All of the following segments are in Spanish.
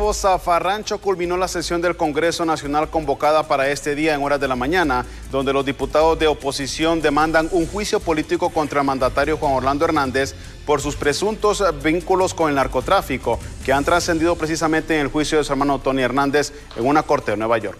Tremendo zafarrancho culminó la sesión del Congreso Nacional convocada para este día en horas de la mañana, donde los diputados de oposición demandan un juicio político contra el mandatario Juan Orlando Hernández por sus presuntos vínculos con el narcotráfico, que han trascendido precisamente en el juicio de su hermano Tony Hernández en una corte de Nueva York.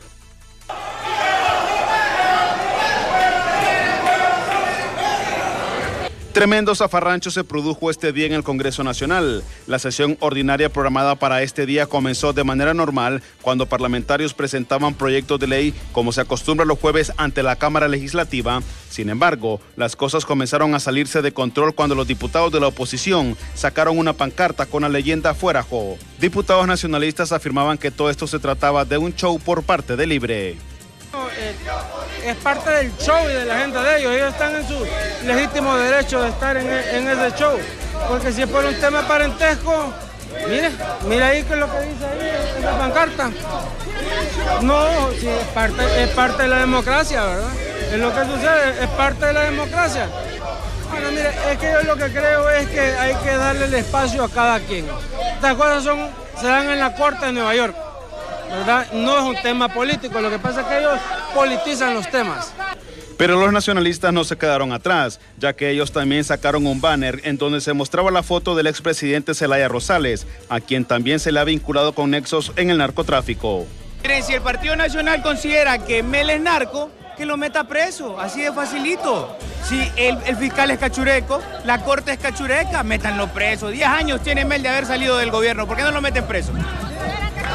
Tremendo zafarrancho se produjo este día en el Congreso Nacional. La sesión ordinaria programada para este día comenzó de manera normal cuando parlamentarios presentaban proyectos de ley como se acostumbra los jueves ante la Cámara Legislativa. Sin embargo, las cosas comenzaron a salirse de control cuando los diputados de la oposición sacaron una pancarta con la leyenda "Fuera Jo". Diputados nacionalistas afirmaban que todo esto se trataba de un show por parte de Libre. Es parte del show y de la gente de ellos. Ellos están en su legítimo derecho de estar en ese show. Porque si es por un tema de parentesco, mire ahí que es lo que dice ahí en la pancarta. No, sí, es parte de la democracia, ¿verdad? Es lo que sucede, es parte de la democracia. Bueno, mire, es que yo lo que creo es que hay que darle el espacio a cada quien. Estas cosas se dan en la Corte de Nueva York, ¿verdad? No es un tema político, lo que pasa es que ellos politizan los temas. Pero los nacionalistas no se quedaron atrás, ya que ellos también sacaron un banner en donde se mostraba la foto del expresidente Zelaya Rosales, a quien también se le ha vinculado con nexos en el narcotráfico. Miren, si el Partido Nacional considera que Mel es narco, que lo meta preso, así de facilito. Si el fiscal es cachureco, la corte es cachureca, métanlo preso. 10 años tiene Mel de haber salido del gobierno, ¿por qué no lo meten preso?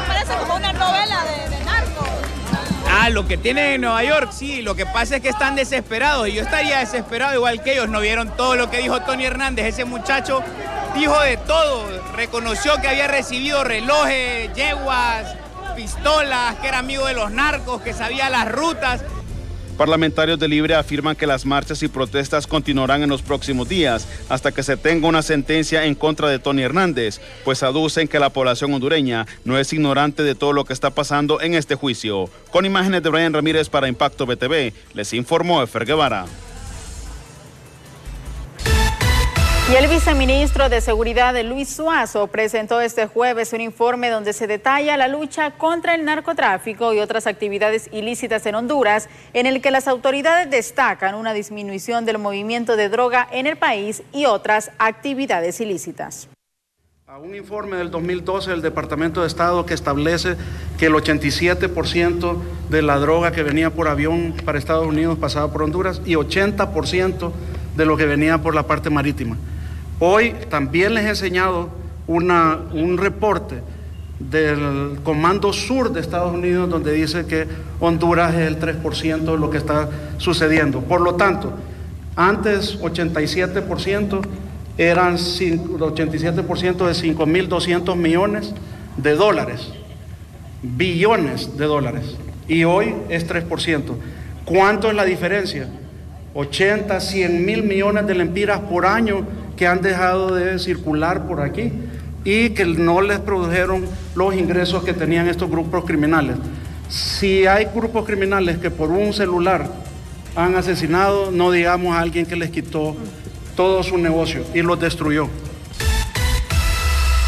Parece como una novela de narcos. Ah, lo que tienen en Nueva York, sí, lo que pasa es que están desesperados y yo estaría desesperado igual que ellos. No vieron todo lo que dijo Tony Hernández, ese muchacho dijo de todo, reconoció que había recibido relojes, yeguas, pistolas, que era amigo de los narcos, que sabía las rutas. Parlamentarios de Libre afirman que las marchas y protestas continuarán en los próximos días hasta que se tenga una sentencia en contra de Tony Hernández, pues aducen que la población hondureña no es ignorante de todo lo que está pasando en este juicio. Con imágenes de Brian Ramírez para Impacto BTV, les informó Efer Guevara. Y el viceministro de Seguridad, Luis Suazo, presentó este jueves un informe donde se detalla la lucha contra el narcotráfico y otras actividades ilícitas en Honduras, en el que las autoridades destacan una disminución del movimiento de droga en el país y otras actividades ilícitas. A un informe del 2012 del Departamento de Estado que establece que el 87% de la droga que venía por avión para Estados Unidos pasaba por Honduras y 80% de lo que venía por la parte marítima. Hoy también les he enseñado un reporte del Comando Sur de Estados Unidos donde dice que Honduras es el 3% de lo que está sucediendo. Por lo tanto, antes 87% eran 87% de 5.200 millones de dólares, billones de dólares, y hoy es 3%. ¿Cuánto es la diferencia? 80, 100 mil millones de lempiras por año que han dejado de circular por aquí y que no les produjeron los ingresos que tenían estos grupos criminales. Si hay grupos criminales que por un celular han asesinado, no digamos a alguien que les quitó todo su negocio y los destruyó.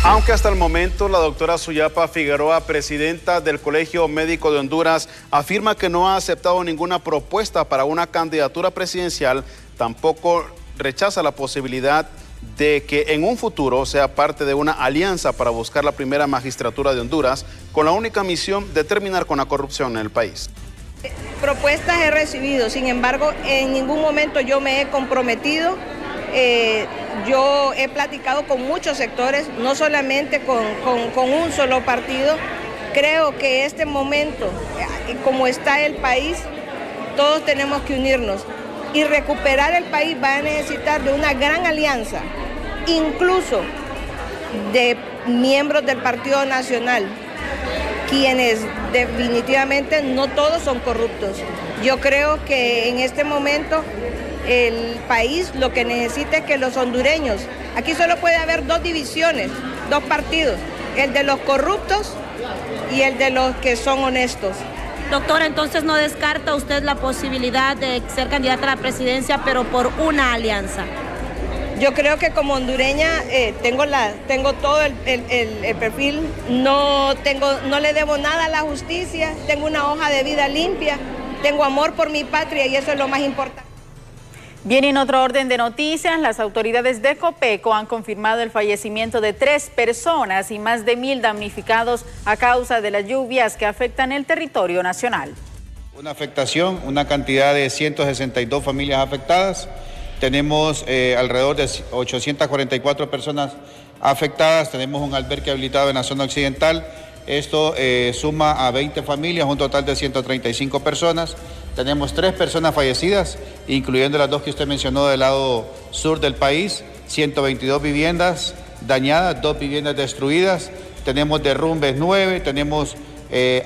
Aunque hasta el momento la doctora Suyapa Figueroa, presidenta del Colegio Médico de Honduras, afirma que no ha aceptado ninguna propuesta para una candidatura presidencial, tampoco rechaza la posibilidad de que en un futuro sea parte de una alianza para buscar la primera magistratura de Honduras, con la única misión de terminar con la corrupción en el país. Propuestas he recibido, sin embargo, en ningún momento yo me he comprometido. Yo he platicado con muchos sectores, no solamente con un solo partido. Creo que este momento, como está el país, todos tenemos que unirnos. Y recuperar el país va a necesitar de una gran alianza, incluso de miembros del Partido Nacional, quienes definitivamente no todos son corruptos. Yo creo que en este momento el país lo que necesita es que los hondureños, aquí solo puede haber dos divisiones, dos partidos, el de los corruptos y el de los que son honestos. Doctora, entonces no descarta usted la posibilidad de ser candidata a la presidencia, pero por una alianza. Yo creo que como hondureña tengo todo el perfil, no le debo nada a la justicia, tengo una hoja de vida limpia, tengo amor por mi patria y eso es lo más importante. Bien, en otro orden de noticias, las autoridades de Copeco han confirmado el fallecimiento de 3 personas y más de 1.000 damnificados a causa de las lluvias que afectan el territorio nacional. Una afectación, una cantidad de 162 familias afectadas. Tenemos alrededor de 844 personas afectadas. Tenemos un albergue habilitado en la zona occidental. Esto suma a 20 familias, un total de 135 personas. Tenemos 3 personas fallecidas, incluyendo las 2 que usted mencionó del lado sur del país, 122 viviendas dañadas, 2 viviendas destruidas, tenemos derrumbes 9, tenemos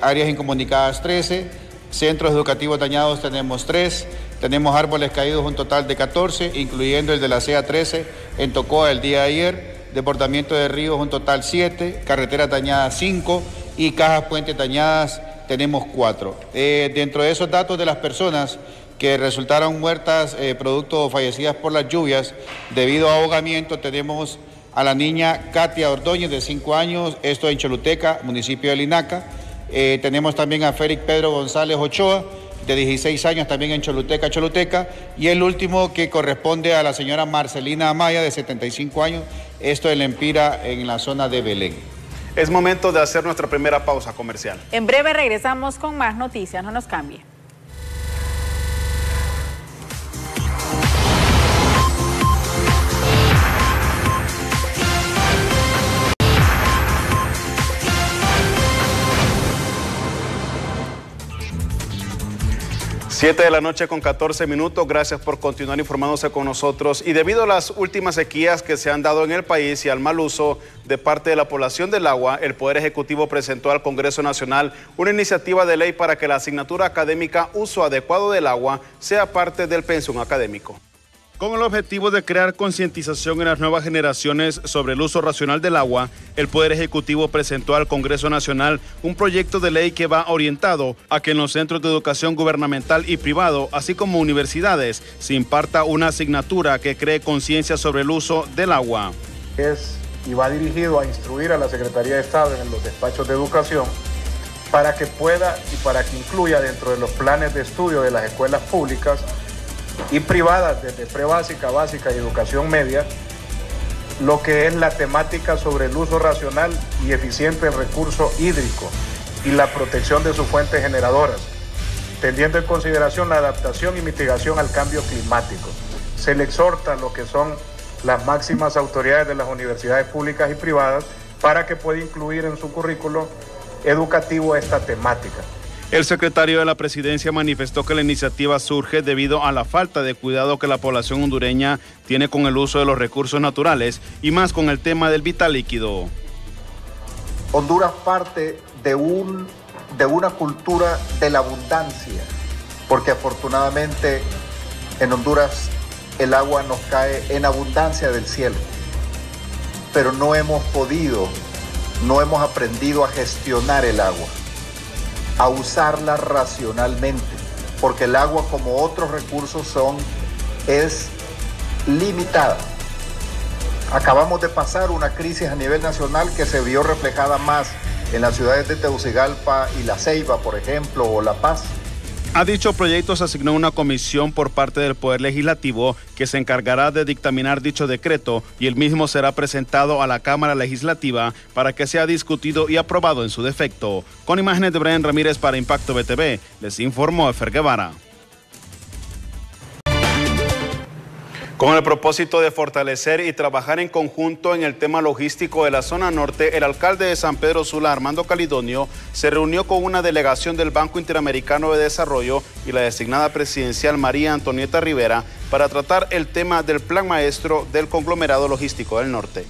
áreas incomunicadas 13, centros educativos dañados tenemos 3, tenemos árboles caídos un total de 14, incluyendo el de la CEA 13 en Tocoa el día de ayer, desbordamiento de ríos un total 7, carreteras dañadas 5 y cajas puentes dañadas tenemos 4. Dentro de esos datos de las personas que resultaron muertas producto fallecidas por las lluvias debido a ahogamiento, tenemos a la niña Katia Ordóñez de 5 años, esto en Choluteca, municipio de Linaca. Tenemos también a Félix Pedro González Ochoa, de 16 años, también en Choluteca. Y el último que corresponde a la señora Marcelina Amaya, de 75 años, esto en Lempira, en la zona de Belén. Es momento de hacer nuestra primera pausa comercial. En breve regresamos con más noticias, no nos cambie. 7 de la noche con 14 minutos, gracias por continuar informándose con nosotros. Y debido a las últimas sequías que se han dado en el país y al mal uso de parte de la población del agua, el Poder Ejecutivo presentó al Congreso Nacional una iniciativa de ley para que la asignatura académica Uso Adecuado del Agua sea parte del pensum académico. Con el objetivo de crear concientización en las nuevas generaciones sobre el uso racional del agua, el Poder Ejecutivo presentó al Congreso Nacional un proyecto de ley que va orientado a que en los centros de educación gubernamental y privado, así como universidades, se imparta una asignatura que cree conciencia sobre el uso del agua. Y va dirigido a instruir a la Secretaría de Estado en los despachos de educación para que pueda y para que incluya dentro de los planes de estudio de las escuelas públicas y privadas, desde prebásica, básica y educación media, lo que es la temática sobre el uso racional y eficiente del recurso hídrico y la protección de sus fuentes generadoras, teniendo en consideración la adaptación y mitigación al cambio climático. Se le exhorta a lo que son las máximas autoridades de las universidades públicas y privadas para que pueda incluir en su currículo educativo esta temática. El secretario de la Presidencia manifestó que la iniciativa surge debido a la falta de cuidado que la población hondureña tiene con el uso de los recursos naturales y más con el tema del vital líquido. Honduras parte de una cultura de la abundancia, porque afortunadamente en Honduras el agua nos cae en abundancia del cielo, pero no hemos aprendido a gestionar el agua, a usarla racionalmente, porque el agua, como otros recursos, es limitada. Acabamos de pasar una crisis a nivel nacional que se vio reflejada más en las ciudades de Tegucigalpa y La Ceiba, por ejemplo, o La Paz. A dicho proyecto se asignó una comisión por parte del Poder Legislativo que se encargará de dictaminar dicho decreto y el mismo será presentado a la Cámara Legislativa para que sea discutido y aprobado en su defecto. Con imágenes de Brian Ramírez para Impacto BTV, les informó Efer Guevara. Con el propósito de fortalecer y trabajar en conjunto en el tema logístico de la zona norte, el alcalde de San Pedro Sula, Armando Calidonio, se reunió con una delegación del Banco Interamericano de Desarrollo y la designada presidencial María Antonieta Rivera para tratar el tema del plan maestro del conglomerado logístico del norte.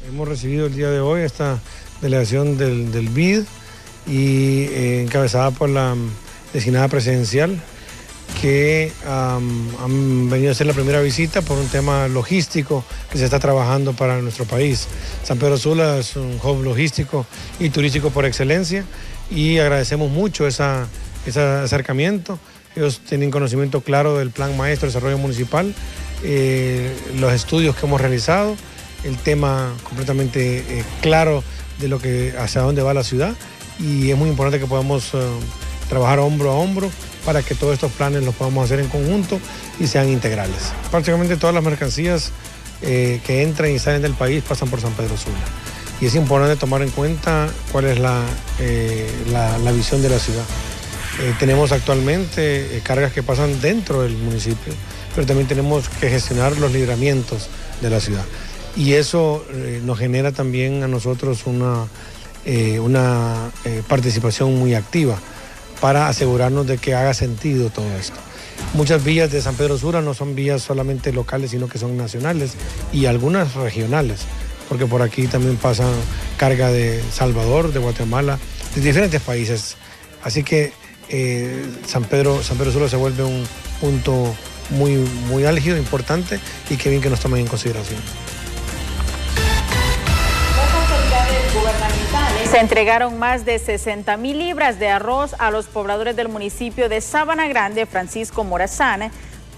Hemos recibido el día de hoy esta delegación del BID y encabezada por la designada presidencial, que han venido a hacer la primera visita por un tema logístico que se está trabajando para nuestro país. San Pedro Sula es un hub logístico y turístico por excelencia y agradecemos mucho ese acercamiento. Ellos tienen conocimiento claro del Plan Maestro de Desarrollo Municipal los estudios que hemos realizado, el tema completamente claro de lo que hacia dónde va la ciudad, y es muy importante que podamos trabajar hombro a hombro para que todos estos planes los podamos hacer en conjunto y sean integrales. Prácticamente todas las mercancías que entran y salen del país pasan por San Pedro Sula, y es importante tomar en cuenta cuál es la visión de la ciudad. Tenemos actualmente cargas que pasan dentro del municipio, pero también tenemos que gestionar los libramientos de la ciudad. Y eso nos genera también a nosotros una participación muy activa para asegurarnos de que haga sentido todo esto. Muchas vías de San Pedro Sula no son vías solamente locales, sino que son nacionales y algunas regionales, porque por aquí también pasan carga de Salvador, de Guatemala, de diferentes países. Así que San Pedro Sula se vuelve un punto muy álgido, importante, y qué bien que nos tomen en consideración. Se entregaron más de 60,000 libras de arroz a los pobladores del municipio de Sabana Grande, Francisco Morazán,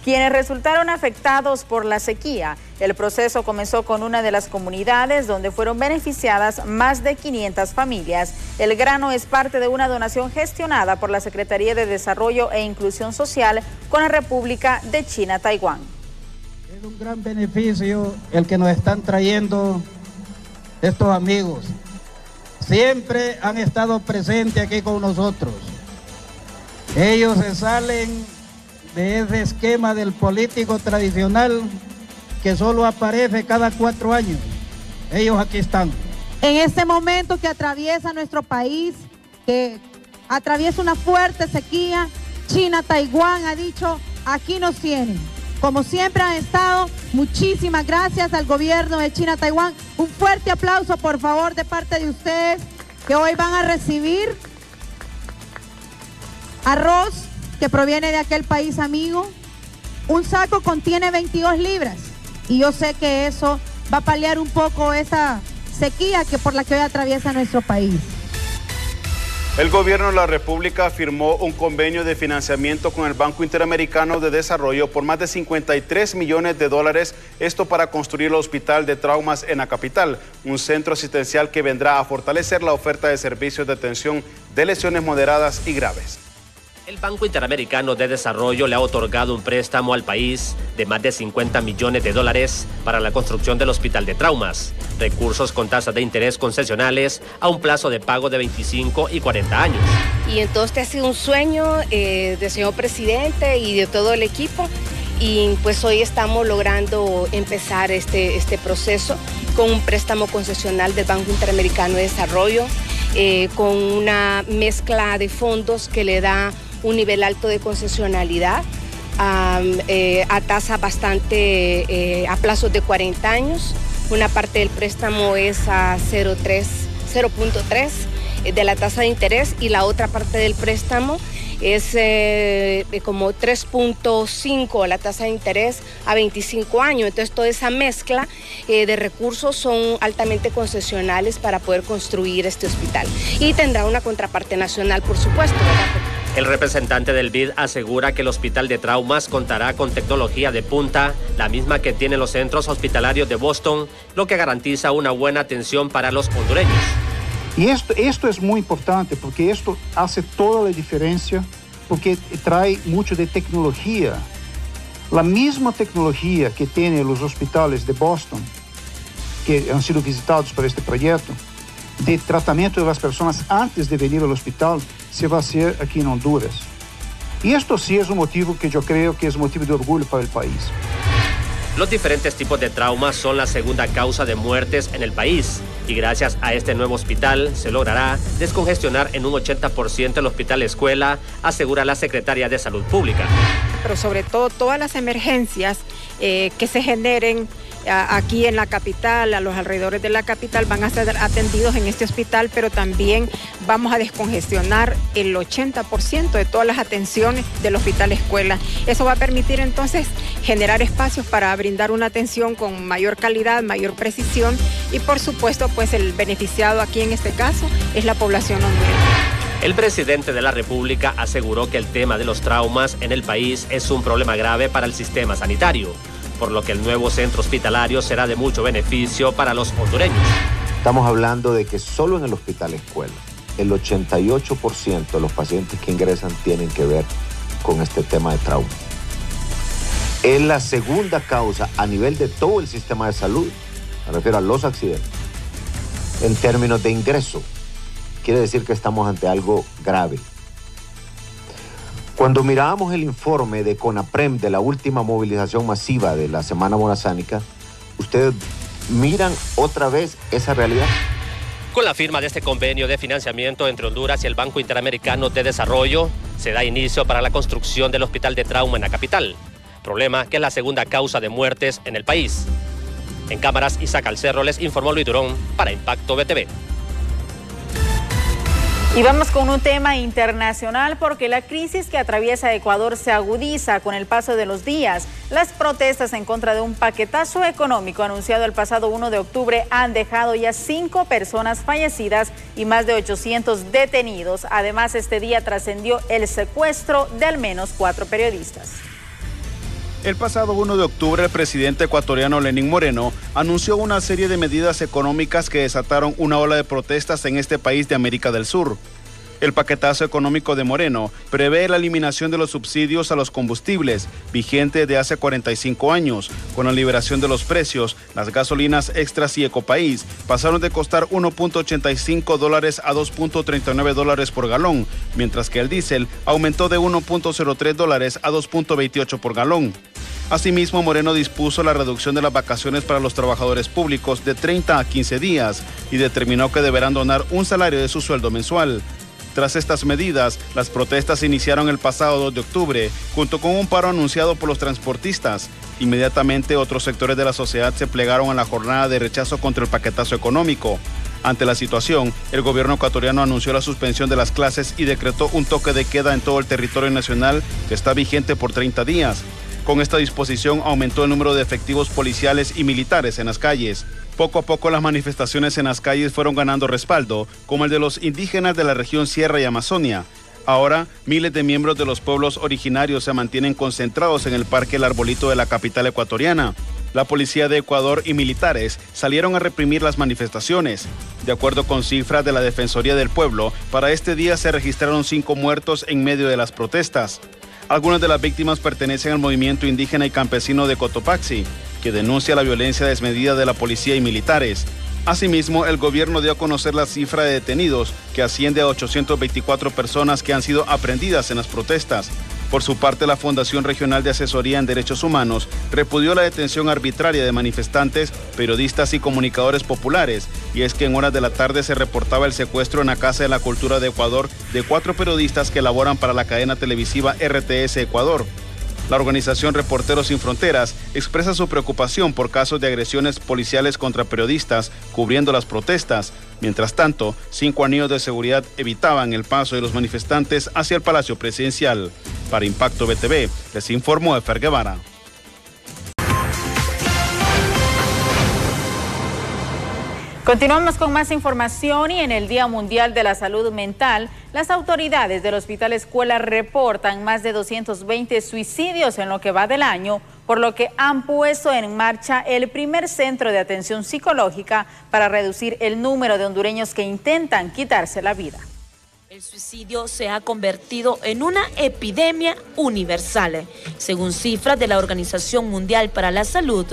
quienes resultaron afectados por la sequía. El proceso comenzó con una de las comunidades donde fueron beneficiadas más de 500 familias. El grano es parte de una donación gestionada por la Secretaría de Desarrollo e Inclusión Social con la República de China, Taiwán. Es un gran beneficio el que nos están trayendo estos amigos. Siempre han estado presentes aquí con nosotros. Ellos se salen de ese esquema del político tradicional que solo aparece cada 4 años. Ellos aquí están. En este momento que atraviesa nuestro país, que atraviesa una fuerte sequía, China, Taiwán ha dicho, aquí nos tienen. Como siempre han estado, muchísimas gracias al gobierno de China, Taiwán. Un fuerte aplauso, por favor, de parte de ustedes, que hoy van a recibir arroz que proviene de aquel país amigo. Un saco contiene 22 libras y yo sé que eso va a paliar un poco esa sequía por la que hoy atraviesa nuestro país. El gobierno de la República firmó un convenio de financiamiento con el Banco Interamericano de Desarrollo por más de $53 millones, esto para construir el Hospital de Traumas en la capital, un centro asistencial que vendrá a fortalecer la oferta de servicios de atención de lesiones moderadas y graves. El Banco Interamericano de Desarrollo le ha otorgado un préstamo al país de más de $50 millones para la construcción del Hospital de Traumas, recursos con tasas de interés concesionales a un plazo de pago de 25 y 40 años. Y entonces ha sido un sueño del señor presidente y de todo el equipo, y pues hoy estamos logrando empezar este proceso con un préstamo concesional del Banco Interamericano de Desarrollo, con una mezcla de fondos que le da un nivel alto de concesionalidad a tasa bastante, a plazos de 40 años. Una parte del préstamo es a 0.3 de la tasa de interés y la otra parte del préstamo es como 3.5 la tasa de interés a 25 años. Entonces toda esa mezcla de recursos son altamente concesionales para poder construir este hospital. Y tendrá una contraparte nacional, por supuesto, ¿verdad? El representante del BID asegura que el Hospital de Traumas contará con tecnología de punta, la misma que tienen los centros hospitalarios de Boston, lo que garantiza una buena atención para los hondureños. Y esto es muy importante porque esto hace toda la diferencia, porque trae mucho de tecnología. La misma tecnología que tienen los hospitales de Boston, que han sido visitados por este proyecto, de tratamiento de las personas antes de venir al hospital, se va a hacer aquí en Honduras. Y esto sí es un motivo que yo creo que es motivo de orgullo para el país. Los diferentes tipos de traumas son la segunda causa de muertes en el país y gracias a este nuevo hospital se logrará descongestionar en un 80% el hospital escuela, asegura la secretaria de Salud Pública. Pero sobre todo todas las emergencias que se generen aquí en la capital, a los alrededores de la capital, van a ser atendidos en este hospital, pero también vamos a descongestionar el 80% de todas las atenciones del hospital escuela. Eso va a permitir entonces generar espacios para brindar una atención con mayor calidad, mayor precisión y por supuesto pues el beneficiado aquí en este caso es la población hondureña. El presidente de la República aseguró que el tema de los traumas en el país es un problema grave para el sistema sanitario. por lo que el nuevo centro hospitalario será de mucho beneficio para los hondureños. Estamos hablando de que solo en el hospital escuela, el 88% de los pacientes que ingresan tienen que ver con este tema de trauma. Es la segunda causa a nivel de todo el sistema de salud, me refiero a los accidentes, en términos de ingreso. Quiere decir que estamos ante algo grave. Cuando mirábamos el informe de CONAPREM de la última movilización masiva de la Semana Morazánica, ¿ustedes miran otra vez esa realidad? Con la firma de este convenio de financiamiento entre Honduras y el Banco Interamericano de Desarrollo, se da inicio para la construcción del Hospital de Trauma en la capital. Problema que es la segunda causa de muertes en el país. En cámaras, Isaac Alcerro les informó Luis Durón para Impacto BTV. Y vamos con un tema internacional porque la crisis que atraviesa Ecuador se agudiza con el paso de los días. Las protestas en contra de un paquetazo económico anunciado el pasado 1 de octubre han dejado ya 5 personas fallecidas y más de 800 detenidos. Además, este día trascendió el secuestro de al menos 4 periodistas. El pasado 1 de octubre, el presidente ecuatoriano Lenín Moreno anunció una serie de medidas económicas que desataron una ola de protestas en este país de América del Sur. El paquetazo económico de Moreno prevé la eliminación de los subsidios a los combustibles, vigente de hace 45 años. Con la liberación de los precios, las gasolinas extras y Ecopaís pasaron de costar $1.85 a $2.39 por galón, mientras que el diésel aumentó de $1.03 a $2.28 por galón. Asimismo, Moreno dispuso la reducción de las vacaciones para los trabajadores públicos de 30 a 15 días y determinó que deberán donar un salario de su sueldo mensual. Tras estas medidas, las protestas se iniciaron el pasado 2 de octubre, junto con un paro anunciado por los transportistas. Inmediatamente, otros sectores de la sociedad se plegaron a la jornada de rechazo contra el paquetazo económico. Ante la situación, el gobierno ecuatoriano anunció la suspensión de las clases y decretó un toque de queda en todo el territorio nacional que está vigente por 30 días. Con esta disposición aumentó el número de efectivos policiales y militares en las calles. Poco a poco las manifestaciones en las calles fueron ganando respaldo, como el de los indígenas de la región Sierra y Amazonia. Ahora, miles de miembros de los pueblos originarios se mantienen concentrados en el Parque El Arbolito de la capital ecuatoriana. La policía de Ecuador y militares salieron a reprimir las manifestaciones. De acuerdo con cifras de la Defensoría del Pueblo, para este día se registraron 5 muertos en medio de las protestas. Algunas de las víctimas pertenecen al movimiento indígena y campesino de Cotopaxi, que denuncia la violencia desmedida de la policía y militares. Asimismo, el gobierno dio a conocer la cifra de detenidos, que asciende a 824 personas que han sido aprehendidas en las protestas. Por su parte, la Fundación Regional de Asesoría en Derechos Humanos repudió la detención arbitraria de manifestantes, periodistas y comunicadores populares, y es que en horas de la tarde se reportaba el secuestro en la Casa de la Cultura de Ecuador de 4 periodistas que laboran para la cadena televisiva RTS Ecuador. La organización Reporteros Sin Fronteras expresa su preocupación por casos de agresiones policiales contra periodistas cubriendo las protestas. Mientras tanto, 5 anillos de seguridad evitaban el paso de los manifestantes hacia el Palacio Presidencial. Para Impacto BTV, les informó Efer Guevara. Continuamos con más información y en el Día Mundial de la Salud Mental, las autoridades del Hospital Escuela reportan más de 220 suicidios en lo que va del año, por lo que han puesto en marcha el primer centro de atención psicológica para reducir el número de hondureños que intentan quitarse la vida. El suicidio se ha convertido en una epidemia universal. Según cifras de la Organización Mundial para la Salud,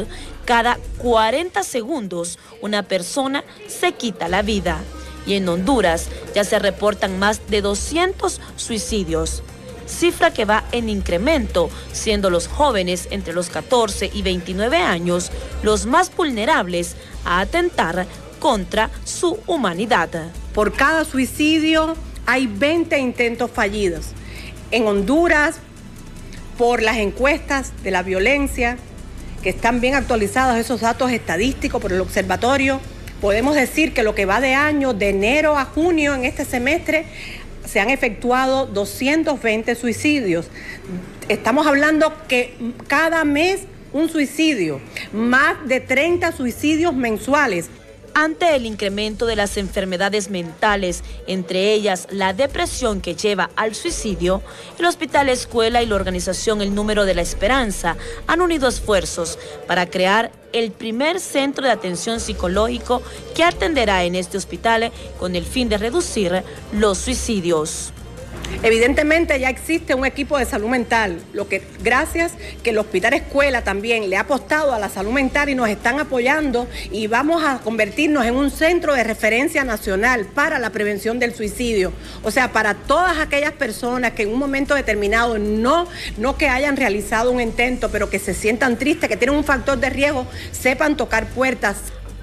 cada 40 segundos una persona se quita la vida. Y en Honduras ya se reportan más de 200 suicidios, cifra que va en incremento, siendo los jóvenes entre los 14 y 29 años los más vulnerables a atentar contra su humanidad. Por cada suicidio hay 20 intentos fallidos. En Honduras, por las encuestas de la violencia, que están bien actualizados esos datos estadísticos por el observatorio, podemos decir que lo que va de año, de enero a junio en este semestre, se han efectuado 220 suicidios. Estamos hablando que cada mes un suicidio, más de 30 suicidios mensuales. Ante el incremento de las enfermedades mentales, entre ellas la depresión que lleva al suicidio, el Hospital Escuela y la organización El Número de la Esperanza han unido esfuerzos para crear el primer centro de atención psicológico que atenderá en este hospital con el fin de reducir los suicidios. Evidentemente ya existe un equipo de salud mental, lo que gracias que el Hospital Escuela también le ha apostado a la salud mental y nos están apoyando, y vamos a convertirnos en un centro de referencia nacional para la prevención del suicidio. O sea, para todas aquellas personas que en un momento determinado no que hayan realizado un intento, pero que se sientan tristes, que tienen un factor de riesgo, sepan tocar puertas.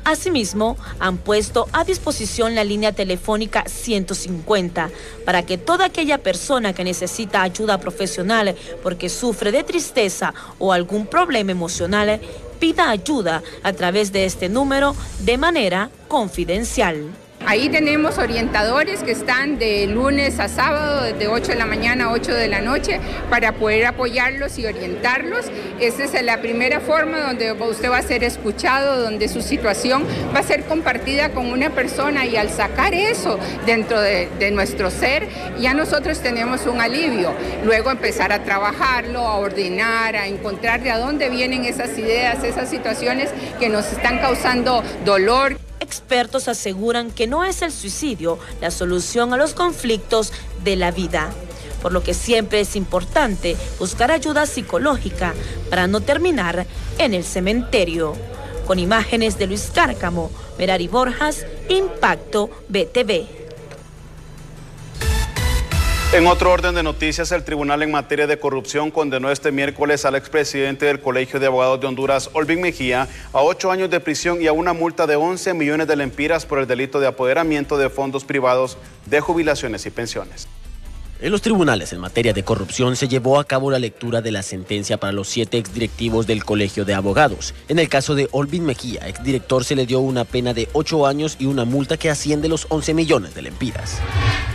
Asimismo, han puesto a disposición la línea telefónica 150 para que toda aquella persona que necesita ayuda profesional porque sufre de tristeza o algún problema emocional pida ayuda a través de este número de manera confidencial. Ahí tenemos orientadores que están de lunes a sábado, desde 8 de la mañana a 8 de la noche, para poder apoyarlos y orientarlos. Esa es la primera forma donde usted va a ser escuchado, donde su situación va a ser compartida con una persona, y al sacar eso dentro de nuestro ser, ya nosotros tenemos un alivio. Luego empezar a trabajarlo, a ordenar, a encontrar de dónde vienen esas ideas, esas situaciones que nos están causando dolor. Expertos aseguran que no es el suicidio la solución a los conflictos de la vida, por lo que siempre es importante buscar ayuda psicológica para no terminar en el cementerio. Con imágenes de Luis Cárcamo, Merari Borjas, Impacto BTV. En otro orden de noticias, el Tribunal en materia de corrupción condenó este miércoles al expresidente del Colegio de Abogados de Honduras, Olvin Mejía, a 8 años de prisión y a una multa de 11 millones de lempiras por el delito de apoderamiento de fondos privados de jubilaciones y pensiones. En los tribunales en materia de corrupción se llevó a cabo la lectura de la sentencia para los 7 exdirectivos del Colegio de Abogados. En el caso de Olvin Mejía, exdirector, se le dio una pena de 8 años y una multa que asciende los 11 millones de lempiras.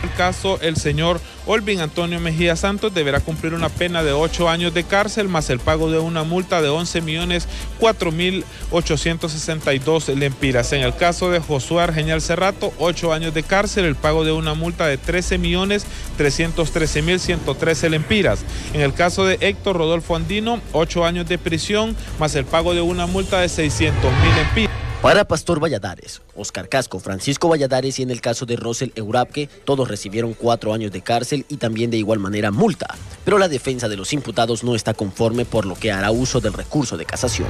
En el caso, el señor Olvin Antonio Mejía Santos deberá cumplir una pena de 8 años de cárcel más el pago de una multa de 11.004.862 lempiras. En el caso de Josué Argeñal Cerrato, 8 años de cárcel, el pago de una multa de 13.313.113 lempiras. En el caso de Héctor Rodolfo Andino, 8 años de prisión más el pago de una multa de 600.000 lempiras. Para Pastor Valladares, Oscar Casco, Francisco Valladares y en el caso de Rosel Eurapque, todos recibieron 4 años de cárcel y también de igual manera multa. Pero la defensa de los imputados no está conforme, por lo que hará uso del recurso de casación.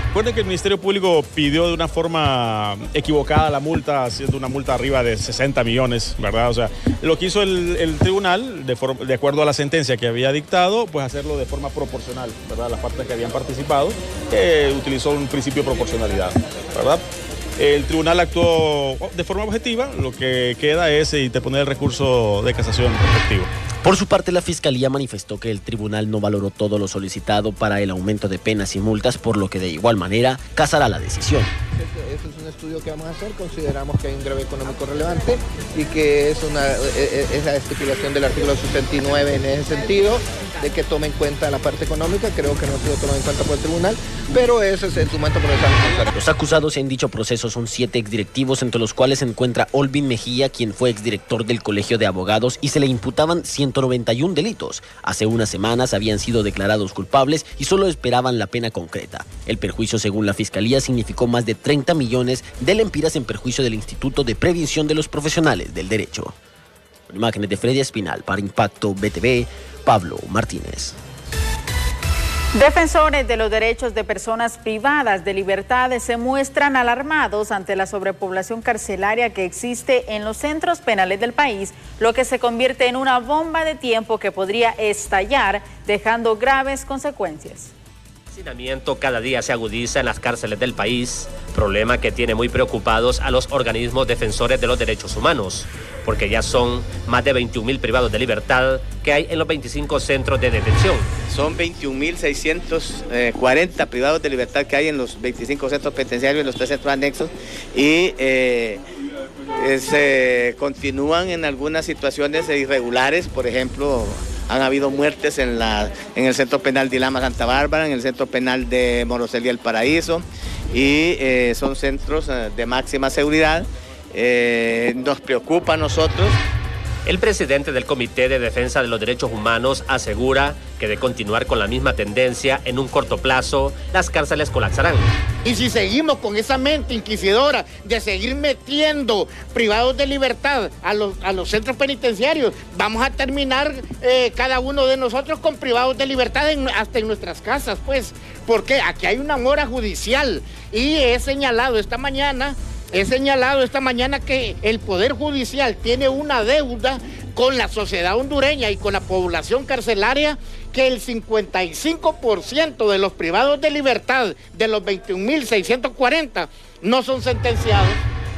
Recuerden que el Ministerio Público pidió de una forma equivocada la multa, siendo una multa arriba de 60 millones, ¿verdad? O sea, lo que hizo el tribunal, de acuerdo a la sentencia que había dictado, pues hacerlo de forma proporcional, ¿verdad? Las partes que habían participado, utilizó un principio de proporcionalidad, ¿verdad? El tribunal actuó de forma objetiva, lo que queda es interponer el recurso de casación respectivo. Por su parte, la Fiscalía manifestó que el tribunal no valoró todo lo solicitado para el aumento de penas y multas, por lo que de igual manera casará la decisión. Ese es un estudio que vamos a hacer, consideramos que hay un grave económico relevante y que es la estipulación del artículo 79 en ese sentido, de que tome en cuenta la parte económica. Creo que no ha sido tomado en cuenta por el tribunal, pero ese es el instrumento procesal. Los acusados en dicho proceso son 7 exdirectivos, entre los cuales se encuentra Olvin Mejía, quien fue exdirector del Colegio de Abogados, y se le imputaban 191 delitos. Hace unas semanas habían sido declarados culpables y solo esperaban la pena concreta. El perjuicio, según la Fiscalía, significó más de 30 millones de lempiras en perjuicio del Instituto de Prevención de los Profesionales del Derecho. Con imágenes de Freddy Espinal para Impacto BTV, Pablo Martínez. Defensores de los derechos de personas privadas de libertad se muestran alarmados ante la sobrepoblación carcelaria que existe en los centros penales del país, lo que se convierte en una bomba de tiempo que podría estallar, dejando graves consecuencias. El hacinamiento cada día se agudiza en las cárceles del país, problema que tiene muy preocupados a los organismos defensores de los derechos humanos, porque ya son más de 21.000 privados de libertad que hay en los 25 centros de detención. Son 21.640 privados de libertad que hay en los 25 centros penitenciarios, en los 3 centros anexos, y se continúan en algunas situaciones irregulares. Por ejemplo, han habido muertes en el Centro Penal de Ilama Santa Bárbara, en el Centro Penal de Moroselía El Paraíso, y son centros de máxima seguridad. Nos preocupa a nosotros. El presidente del Comité de Defensa de los Derechos Humanos asegura que de continuar con la misma tendencia, en un corto plazo, las cárceles colapsarán. Y si seguimos con esa mente inquisidora de seguir metiendo privados de libertad a los centros penitenciarios, vamos a terminar cada uno de nosotros con privados de libertad hasta en nuestras casas, pues. Porque aquí hay una mora judicial y he señalado esta mañana que el Poder Judicial tiene una deuda con la sociedad hondureña y con la población carcelaria, que el 55% de los privados de libertad, de los 21.640, no son sentenciados.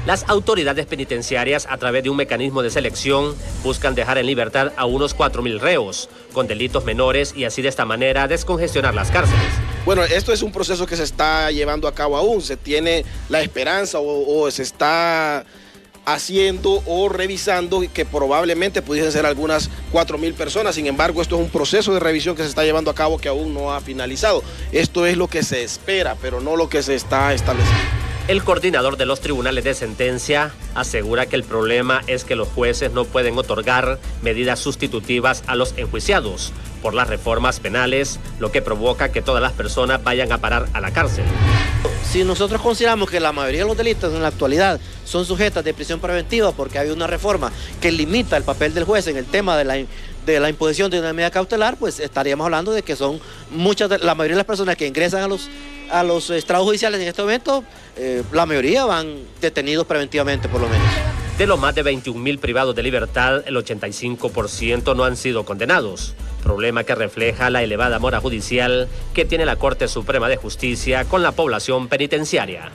Las autoridades penitenciarias, a través de un mecanismo de selección, buscan dejar en libertad a unos 4.000 reos con delitos menores y así de esta manera descongestionar las cárceles. Bueno, esto es un proceso que se está llevando a cabo aún. Se tiene la esperanza o se está haciendo o revisando que probablemente pudiesen ser algunas 4.000 personas. Sin embargo, esto es un proceso de revisión que se está llevando a cabo que aún no ha finalizado. Esto es lo que se espera, pero no lo que se está estableciendo. El coordinador de los tribunales de sentencia asegura que el problema es que los jueces no pueden otorgar medidas sustitutivas a los enjuiciados por las reformas penales, lo que provoca que todas las personas vayan a parar a la cárcel. Si nosotros consideramos que la mayoría de los delitos en la actualidad son sujetas de prisión preventiva porque hay una reforma que limita el papel del juez en el tema de la imposición de una medida cautelar, pues estaríamos hablando de que son la mayoría de las personas que ingresan a los estrados judiciales en este momento, la mayoría van detenidos preventivamente por lo menos. De los más de 21.000 privados de libertad, el 85% no han sido condenados, problema que refleja la elevada mora judicial que tiene la Corte Suprema de Justicia con la población penitenciaria.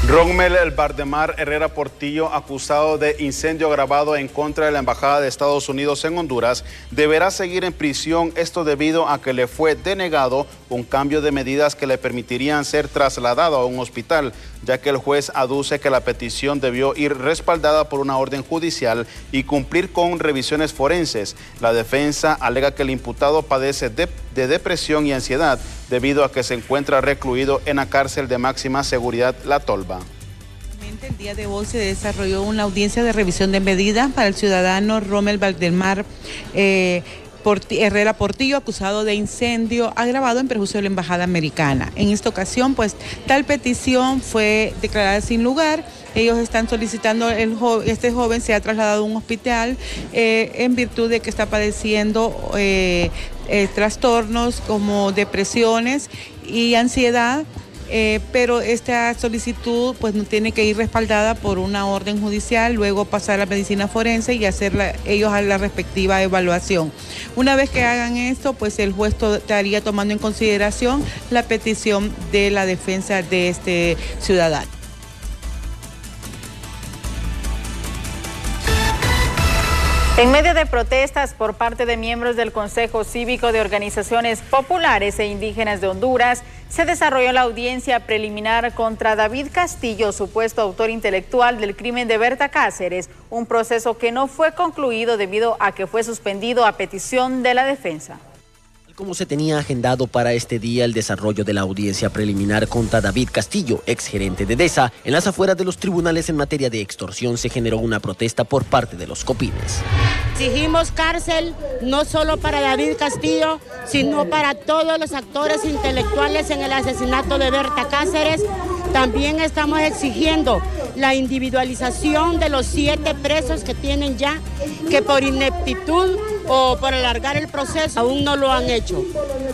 Rommel Valdemar Herrera Portillo, acusado de incendio agravado en contra de la Embajada de Estados Unidos en Honduras, deberá seguir en prisión, esto debido a que le fue denegado un cambio de medidas que le permitirían ser trasladado a un hospital, ya que el juez aduce que la petición debió ir respaldada por una orden judicial y cumplir con revisiones forenses. La defensa alega que el imputado padece de depresión y ansiedad debido a que se encuentra recluido en la cárcel de máxima seguridad La Tolva. El día de hoy se desarrolló una audiencia de revisión de medidas para el ciudadano Rommel Valdemar Herrera Portillo, acusado de incendio agravado en perjuicio de la Embajada Americana. En esta ocasión, pues, tal petición fue declarada sin lugar. Ellos están solicitando este joven sea trasladado a un hospital en virtud de que está padeciendo trastornos como depresiones y ansiedad. Pero esta solicitud pues no tiene que ir respaldada por una orden judicial, luego pasar a la medicina forense y hacer ellos a la respectiva evaluación. Una vez que hagan esto, pues el juez estaría tomando en consideración la petición de la defensa de este ciudadano. En medio de protestas por parte de miembros del Consejo Cívico de Organizaciones Populares e Indígenas de Honduras, se desarrolló la audiencia preliminar contra David Castillo, supuesto autor intelectual del crimen de Berta Cáceres, un proceso que no fue concluido debido a que fue suspendido a petición de la defensa. Como se tenía agendado para este día el desarrollo de la audiencia preliminar contra David Castillo, exgerente de DESA, en las afueras de los tribunales en materia de extorsión se generó una protesta por parte de los copines. Exigimos cárcel no solo para David Castillo, sino para todos los actores intelectuales en el asesinato de Berta Cáceres. También estamos exigiendo la individualización de los 7 presos que tienen ya, que por ineptitud o por alargar el proceso aún no lo han hecho.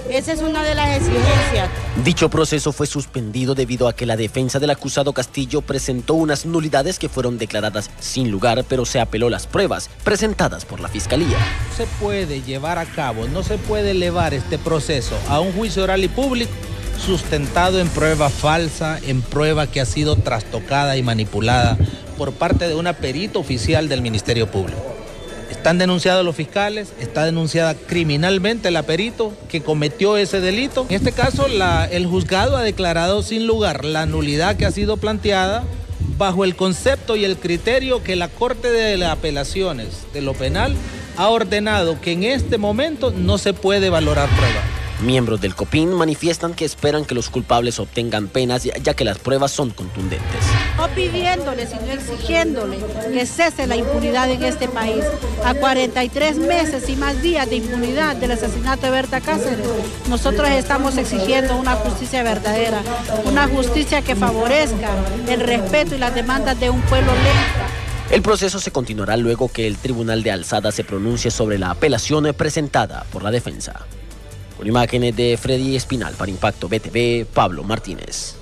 Esa es una de las exigencias. Dicho proceso fue suspendido debido a que la defensa del acusado Castillo presentó unas nulidades que fueron declaradas sin lugar, pero se apeló las pruebas presentadas por la Fiscalía. No se puede llevar a cabo, no se puede elevar este proceso a un juicio oral y público sustentado en prueba falsa, en prueba que ha sido trastocada y manipulada por parte de una perita oficial del Ministerio Público. Están denunciados los fiscales, está denunciada criminalmente la perito que cometió ese delito. En este caso, el juzgado ha declarado sin lugar la nulidad que ha sido planteada bajo el concepto y el criterio que la Corte de Apelaciones de lo Penal ha ordenado que en este momento no se puede valorar prueba. Miembros del COPIN manifiestan que esperan que los culpables obtengan penas ya que las pruebas son contundentes. No pidiéndole, sino exigiéndole que cese la impunidad en este país. A 43 meses y más días de impunidad del asesinato de Berta Cáceres, nosotros estamos exigiendo una justicia verdadera, una justicia que favorezca el respeto y las demandas de un pueblo lento. El proceso se continuará luego que el Tribunal de Alzada se pronuncie sobre la apelación presentada por la defensa. Con imágenes de Freddy Espinal para Impacto BTV, Pablo Martínez.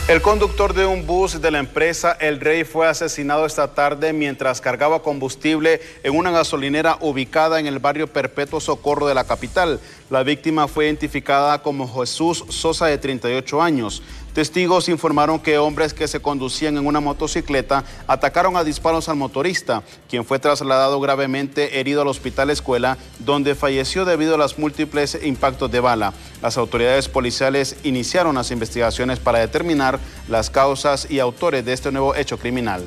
El conductor de un bus de la empresa El Rey fue asesinado esta tarde mientras cargaba combustible en una gasolinera ubicada en el barrio Perpetuo Socorro de la capital. La víctima fue identificada como Jesús Sosa, de 38 años. Testigos informaron que hombres que se conducían en una motocicleta atacaron a disparos al motorista, quien fue trasladado gravemente herido al hospital Escuela, donde falleció debido a los múltiples impactos de bala. Las autoridades policiales iniciaron las investigaciones para determinar las causas y autores de este nuevo hecho criminal.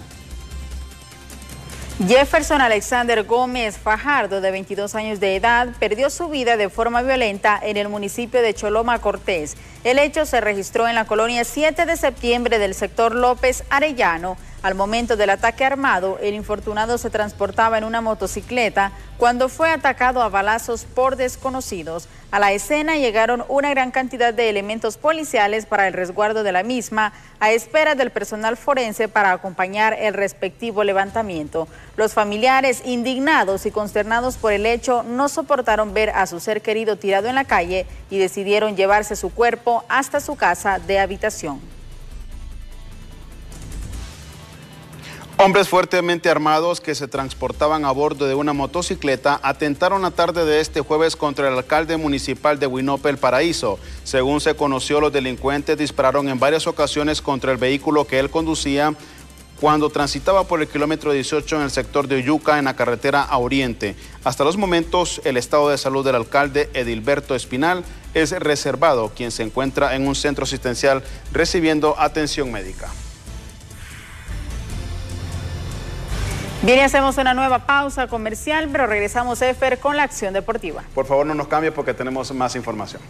Jefferson Alexander Gómez Fajardo, de 22 años de edad, perdió su vida de forma violenta en el municipio de Choloma Cortés. El hecho se registró en la colonia 7 de septiembre del sector López Arellano. Al momento del ataque armado, el infortunado se transportaba en una motocicleta cuando fue atacado a balazos por desconocidos. A la escena llegaron una gran cantidad de elementos policiales para el resguardo de la misma, a espera del personal forense para acompañar el respectivo levantamiento. Los familiares, indignados y consternados por el hecho, no soportaron ver a su ser querido tirado en la calle y decidieron llevarse su cuerpo hasta su casa de habitación. Hombres fuertemente armados que se transportaban a bordo de una motocicleta atentaron la tarde de este jueves contra el alcalde municipal de Huinope, El Paraíso. Según se conoció, los delincuentes dispararon en varias ocasiones contra el vehículo que él conducía cuando transitaba por el kilómetro 18 en el sector de Uyuca, en la carretera a Oriente. Hasta los momentos, el estado de salud del alcalde Edilberto Espinal es reservado, quien se encuentra en un centro asistencial recibiendo atención médica. Bien, hacemos una nueva pausa comercial, pero regresamos, Efer, con la acción deportiva. Por favor, no nos cambie porque tenemos más información.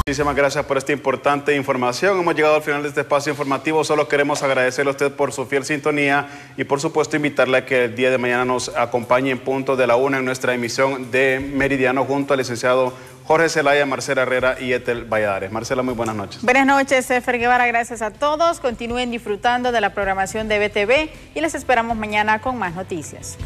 Muchísimas gracias por esta importante información. Hemos llegado al final de este espacio informativo. Solo queremos agradecerle a usted por su fiel sintonía y por supuesto invitarle a que el día de mañana nos acompañe en punto de la 1 en nuestra emisión de Meridiano junto al licenciado Jorge Zelaya, Marcela Herrera y Etel Valladares. Marcela, muy buenas noches. Buenas noches, Efer Guevara. Gracias a todos. Continúen disfrutando de la programación de BTV y les esperamos mañana con más noticias.